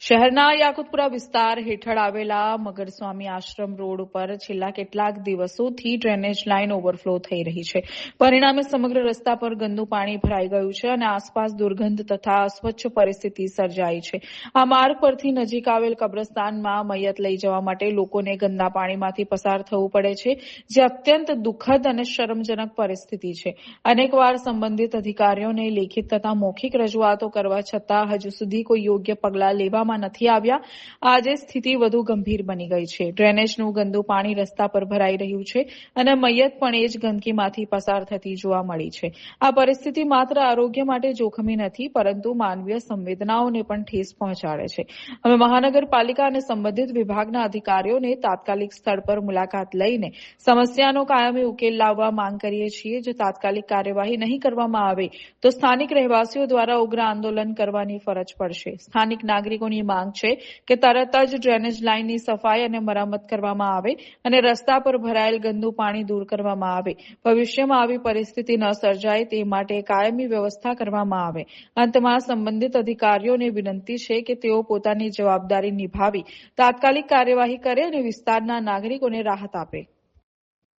શહેરના યાકુતપુરા વિસ્તાર હેઠળ આવેલા મગરસ્વામી આશ્રમ રોડ ઉપર છેલ્લા કેટલાક દિવસોથી ડ્રેનેજ લાઇન ઓવરફ્લો થઈ રહી છે. પરિણામે સમગ્ર રસ્તા પર ગંદુ પાણી ભરાઈ ગયું છે અને આસપાસ દુર્ગંધ તથા અસ્વચ્છ પરિસ્થિતિ સર્જાઈ છે. આ માર્ગ પરથી નજીક આવેલ કબ્રસ્તાનમાં મયત લઈ જવા માટે લોકોને ગંદા પાણીમાંથી પસાર થવું પડે છે, જે અત્યંત દુઃખદ અને શરમજનક પરિસ્થિતિ છે. અનેકવાર સંબંધિત અધિકારીઓને લેખિત તથા મૌખિક રજૂઆતો કરવા છતાં હજુ સુધી કોઈ યોગ્ય પગલાં લેવામાં નથી આવ્યા. આજે સ્થિતિ વધુ ગંભીર બની ગઈ છે. ડ્રેનેજનું ગંદુ પાણી રસ્તા પર ભરાઈ રહ્યું છે અને મયત પણ એ જ ગંદકીમાંથી પસાર થતી જોવા મળી છે. આ પરિસ્થિતિ માત્ર આરોગ્ય માટે જોખમી નથી, પરંતુ માનવીય સંવેદનાઓને પણ ઠેસ પહોંચાડે છે. અમે મહાનગરપાલિકા અને સંબંધિત વિભાગના અધિકારીઓને તાત્કાલિક સ્થળ પર મુલાકાત લઈને સમસ્યાનો કાયમી ઉકેલ લાવવા માંગ કરીએ છીએ. જો તાત્કાલિક કાર્યવાહી નહીં કરવામાં આવે તો સ્થાનિક રહેવાસીઓ દ્વારા ઉગ્ર આંદોલન કરવાની ફરજ પડશે. સ્થાનિક નાગરિકોની માંગ છે કે તરત જ ડ્રેનેજ લાઇનની સફાઈ અને મરામત કરવામાં આવે અને રસ્તા પર ભરાયેલ ગંદુ પાણી દૂર કરવામાં આવે. ભવિષ્યમાં આવી પરિસ્થિતિ ન સર્જાય તે માટે કાયમી વ્યવસ્થા કરવામાં આવે. અંતમાં સંબંધિત અધિકારીઓને વિનંતી છે કે તેઓ પોતાની જવાબદારી નિભાવી તાત્કાલિક કાર્યવાહી કરે અને વિસ્તારના નાગરિકોને રાહત આપે.